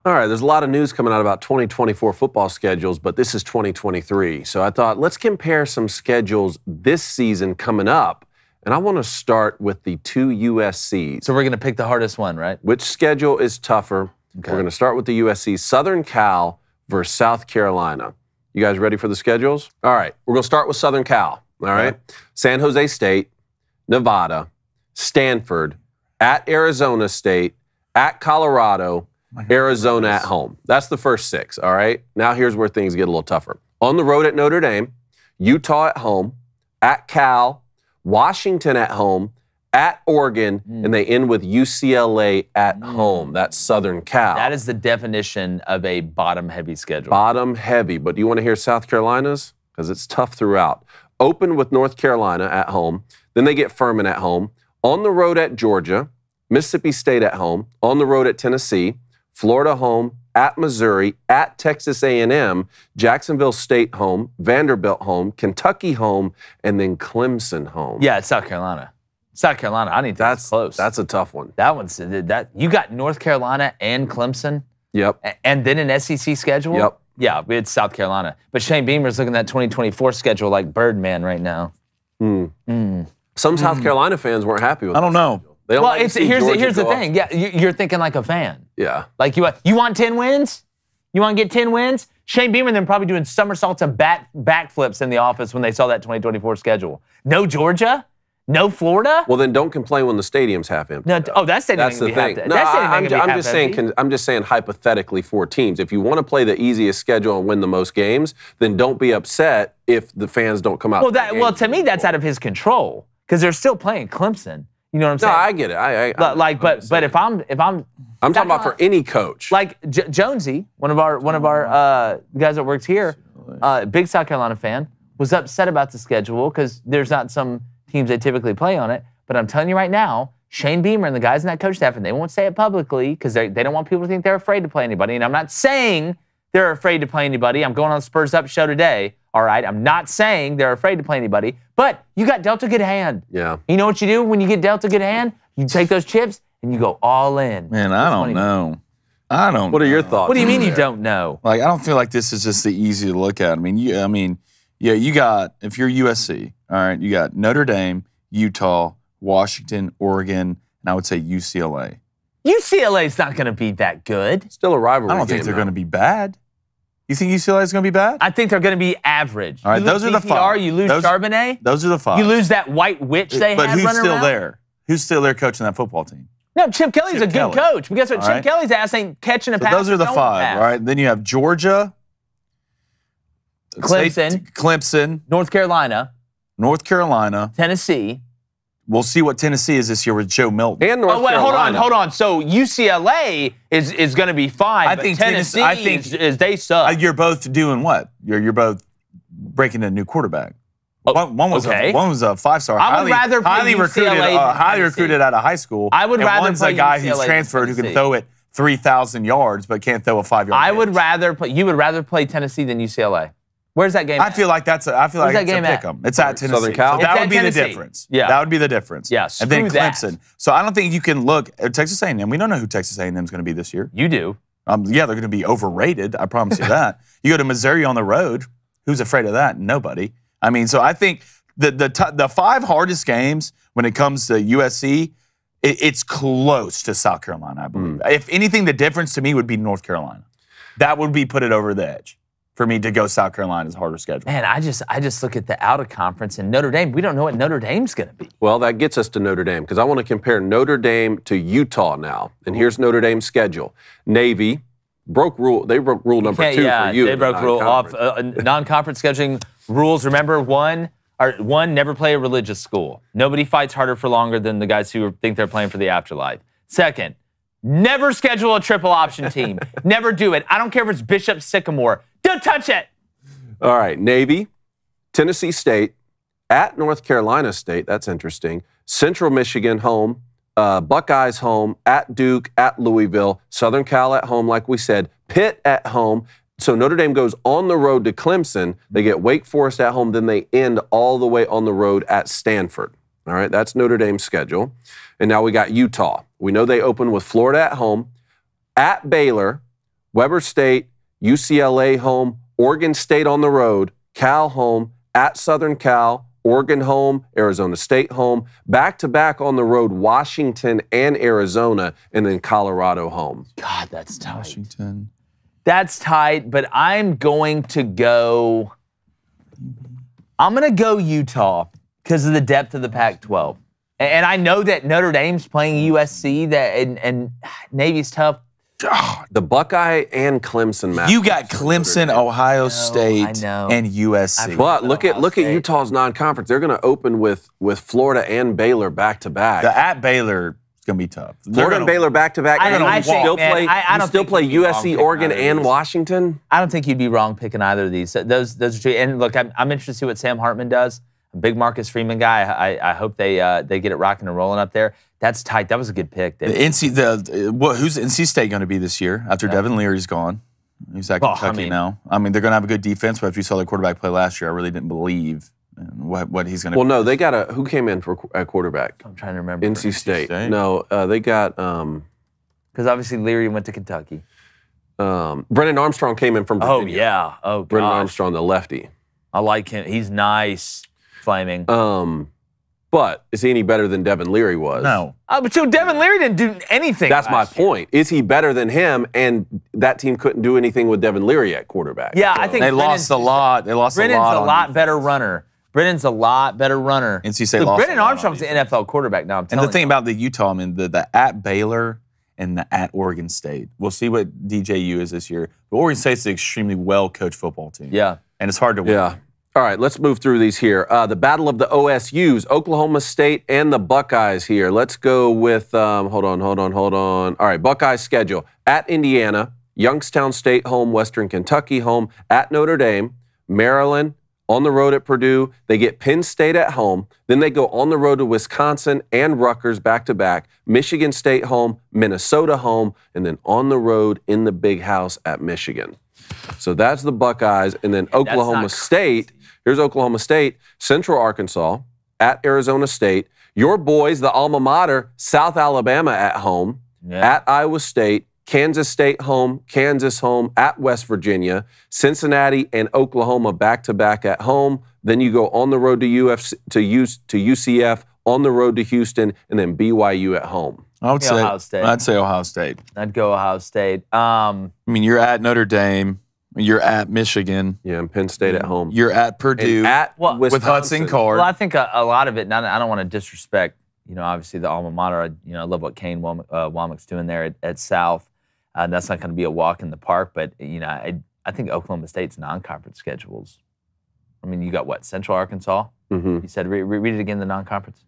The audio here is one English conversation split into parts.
All right, there's a lot of news coming out about 2024 football schedules, but this is 2023. So I thought, let's compare some schedules this season coming up. And I want to start with the two USCs. So we're going to pick the hardest one, right? Which schedule is tougher? Okay. We're going to start with the USC. Southern Cal versus South Carolina. You guys ready for the schedules? All right, we're going to start with Southern Cal. All right. Yeah. San Jose State, Nevada, Stanford, at Arizona State, at Colorado, Arizona at home. That's the first six, all right? Now here's where things get a little tougher. On the road at Notre Dame, Utah at home, at Cal, Washington at home, at Oregon, and they end with UCLA at home. That's Southern Cal. That is the definition of a bottom-heavy schedule. Bottom-heavy. But do you want to hear South Carolina's? Because it's tough throughout. Open with North Carolina at home. Then they get Furman at home. On the road at Georgia, Mississippi State at home. On the road at Tennessee. Florida home, at Missouri, at Texas A&M, Jacksonville State home, Vanderbilt home, Kentucky home, and then Clemson home. Yeah, it's South Carolina. South Carolina, I think that's close. That's a tough one. That one's that. You got North Carolina and Clemson. Yep. And then an SEC schedule. Yep. Yeah, it's South Carolina. But Shane Beamer's looking at that 2024 schedule like Birdman right now. Some South Carolina fans weren't happy with that. I don't know. Well, here's the thing. Yeah, you're thinking like a fan. Yeah. Like you want 10 wins? You want to get 10 wins? Shane Beamer and them probably doing somersaults and backflips in the office when they saw that 2024 schedule. No Georgia? No Florida? Well, then don't complain when the stadium's half empty. No, that stadium. That's the thing. No, I'm just saying hypothetically for teams. If you want to play the easiest schedule and win the most games, then don't be upset if the fans don't come out. Well, to me, that's out of his control because they're still playing Clemson. You know what I'm saying? No, I get it. But if I'm talking about for any coach, like Jonesy, one of our guys that works here, big South Carolina fan, was upset about the schedule because there's not some teams they typically play on it. But I'm telling you right now, Shane Beamer and the guys in that coach staff, and they won't say it publicly because they don't want people to think they're afraid to play anybody. And I'm not saying they're afraid to play anybody. I'm going on the Spurs Up show today. All right, I'm not saying they're afraid to play anybody, but you got dealt a good hand. Yeah. You know what you do when you get dealt a good hand? You take those chips and you go all in. Man, I don't know. What are your thoughts? What do you mean you don't know? Like, I don't feel like this is just the easy to look at. You got, if you're USC, all right, you got Notre Dame, Utah, Washington, Oregon, and I would say UCLA. UCLA's not going to be that good. Still a rivalry game. I don't think they're going to be bad. You think UCLA is going to be bad? I think they're going to be average. All right, those are the five. You lose Charbonnet. Those are the five. You lose that white witch they had running around. But who's still there? Who's still there coaching that football team? No, Chip Kelly's a good coach. But guess what? Chip Kelly's ass ain't catching a pass. Those are the five, right? Then you have Georgia, Clemson, North Carolina, Tennessee. We'll see what Tennessee is this year with Joe Milton. And North Carolina. Hold on. So UCLA is going to be fine. I think Tennessee is they suck. You're both doing what? You're both breaking a new quarterback. One was a five-star, highly recruited out of high school. I would rather one's play a guy UCLA who's transferred who can throw it 3,000 yards but can't throw a 5-yard. You would rather play Tennessee than UCLA. Where's that game? I feel like it's a pick 'em. It's at Tennessee. Southern Cal. So that would be the difference. Yeah, that would be the difference. Yeah, and then Clemson. That. So I don't think you can look at Texas A&M. We don't know who Texas A&M is going to be this year. You do. Yeah, they're going to be overrated. I promise you that. You go to Missouri on the road. Who's afraid of that? Nobody. I mean, so I think the five hardest games when it comes to USC, it's close to South Carolina, I believe. If anything, the difference to me would be North Carolina. That would put it over the edge for me to go South Carolina's harder schedule. Man, I just look at the out of conference and Notre Dame. We don't know what Notre Dame's going to be. Well, that gets us to Notre Dame because I want to compare Notre Dame to Utah now. And here's Notre Dame's schedule. Navy broke rule. They broke rule number 2 for you. They broke rule off non-conference scheduling rules. Remember, one, never play a religious school. Nobody fights harder for longer than the guys who think they're playing for the afterlife. Second, never schedule a triple option team. Never do it. I don't care if it's Bishop Sycamore. Don't touch it. All right, Navy, Tennessee State, at North Carolina State. That's interesting. Central Michigan home, Buckeyes home, at Duke, at Louisville, Southern Cal at home, like we said, Pitt at home. So Notre Dame goes on the road to Clemson. They get Wake Forest at home. Then they end all the way on the road at Stanford. All right, that's Notre Dame's schedule. And now we got Utah. We know they open with Florida at home, at Baylor, Weber State, UCLA home, Oregon State on the road, Cal home, at Southern Cal, Oregon home, Arizona State home, back-to-back on the road, Washington and Arizona, and then Colorado home. God, that's tight. Washington. That's tight, but I'm going to go Utah because of the depth of the Pac-12. And I know that Notre Dame's playing USC, and Navy's tough. The Buckeye and Clemson match. You got Clemson, Ohio State, and USC. But look at Utah's non-conference. They're going to open with Florida and Baylor back-to-back. The at Baylor is going to be tough. Florida and Baylor back-to-back. I don't still play USC, Oregon, and Washington. I don't think you'd be wrong picking either of these. Those are two. And look, I'm interested to see what Sam Hartman does. A big Marcus Freeman guy. I hope they get it rocking and rolling up there. That's tight. That was a good pick. Who's NC State going to be this year after Devin Leary's gone? He's at Kentucky now. I mean, they're going to have a good defense, but after you saw their quarterback play last year, I really didn't believe what he's going to be. Well, no, they got who came in for a quarterback? I'm trying to remember. NC State. No, they got because obviously Leary went to Kentucky. Brennan Armstrong came in from Virginia. Oh yeah. Oh gosh. Brennan Armstrong, the lefty. I like him. He's nice. Flaming. But is he any better than Devin Leary was? No. But so Devin Leary didn't do anything. That's my point. Is he better than him? And that team couldn't do anything with Devin Leary at quarterback. Yeah, so. I think they lost a lot. Brennan's a lot better runner. Brennan's a lot better runner. NC State lost. Brennan Armstrong's an NFL quarterback now. And the thing about the Utah, I mean, the at Baylor and the at Oregon State. We'll see what DJU is this year. But Oregon State's an extremely well-coached football team. Yeah. And it's hard to win. Yeah. All right, let's move through these here. The battle of the OSUs, Oklahoma State and the Buckeyes here. Let's go with, hold on. All right, Buckeyes schedule. At Indiana, Youngstown State home, Western Kentucky home, at Notre Dame, Maryland, on the road at Purdue. They get Penn State at home. Then they go on the road to Wisconsin and Rutgers back-to-back, Michigan State home, Minnesota home, and then on the road in the Big House at Michigan. So that's the Buckeyes. And then Oklahoma State. Here's Oklahoma State, Central Arkansas, at Arizona State. Your boys, the alma mater, South Alabama at home, at Iowa State, Kansas State home, Kansas home, at West Virginia, Cincinnati and Oklahoma back-to-back at home. Then you go on the road to UCF, on the road to Houston, and then BYU at home. I'd say Ohio State. I'd go Ohio State. I mean, you're at Notre Dame. You're at Michigan. Yeah, and Penn State at home. You're at Purdue. And at with Hudson Card. Well, I think a lot of it, and I don't want to disrespect, obviously the alma mater. I love what Kane Womack's doing there at South. That's not going to be a walk in the park, but, I think Oklahoma State's non-conference schedules. I mean, you got what, Central Arkansas? Mm-hmm. You said, read it again, the non-conference.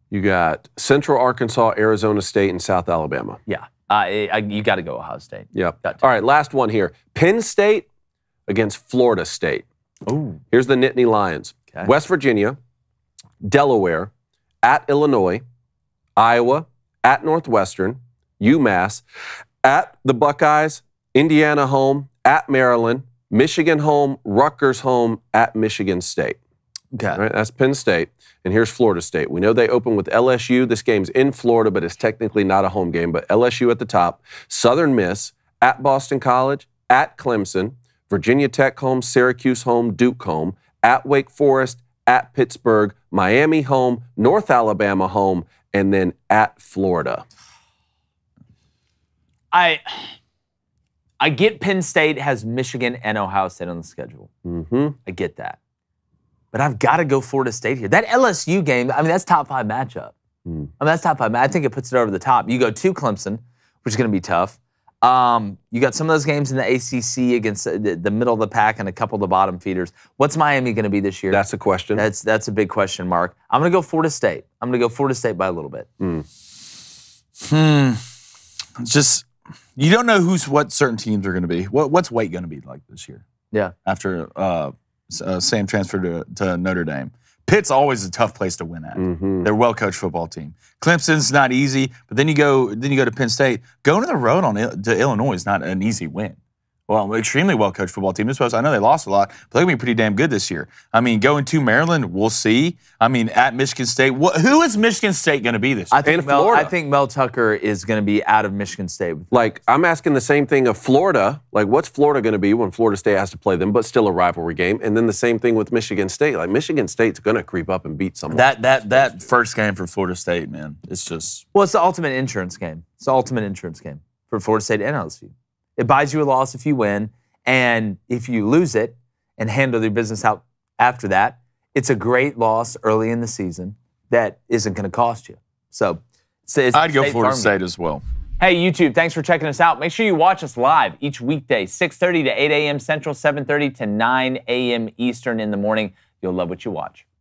You got Central Arkansas, Arizona State, and South Alabama. Yeah. You got to go Ohio State. Yep. All right, last one here. Penn State against Florida State. Ooh. Here's the Nittany Lions. Okay. West Virginia, Delaware, at Illinois, Iowa, at Northwestern, UMass, at the Buckeyes, Indiana home, at Maryland, Michigan home, Rutgers home, at Michigan State. Okay. All right, that's Penn State. And here's Florida State. We know they open with LSU. This game's in Florida, but it's technically not a home game. But LSU at the top. Southern Miss, at Boston College, at Clemson, Virginia Tech home, Syracuse home, Duke home, at Wake Forest, at Pittsburgh, Miami home, North Alabama home, and then at Florida. I get Penn State has Michigan and Ohio State on the schedule. Mm-hmm. I get that. But I've got to go Florida State here. That LSU game, that's top 5 matchup. That's top 5. I think it puts it over the top. You go to Clemson, which is going to be tough. You got some of those games in the ACC against the middle of the pack and a couple of the bottom feeders. What's Miami going to be this year? That's a question. That's a big question mark. I'm going to go Florida State. I'm going to go Florida State by a little bit. Just, you don't know what certain teams are going to be. What's Wake going to be like this year? Yeah. After Sam transferred to Notre Dame. Pitt's always a tough place to win at. Mm-hmm. They're a well-coached football team. Clemson's not easy, but then you go to Penn State. Going to the road to Illinois is not an easy win. Well, extremely well-coached football team. I know they lost a lot, but they're going to be pretty damn good this year. I mean, going to Maryland, we'll see. I mean, at Michigan State, who is Michigan State going to be this year? I think Mel Tucker is going to be out of Michigan State. Like, I'm asking the same thing of Florida. Like, what's Florida going to be when Florida State has to play them, but still a rivalry game? And then the same thing with Michigan State. Like, Michigan State's going to creep up and beat someone. That first game for Florida State, man, it's just... Well, it's the ultimate insurance game. It's the ultimate insurance game for Florida State and LSU. It buys you a loss if you win, and if you lose it and handle your business out after that, it's a great loss early in the season that isn't going to cost you. So I'd go Florida State as well. Hey, YouTube, thanks for checking us out. Make sure you watch us live each weekday, 6:30 to 8 a.m. Central, 7:30 to 9 a.m. Eastern in the morning. You'll love what you watch.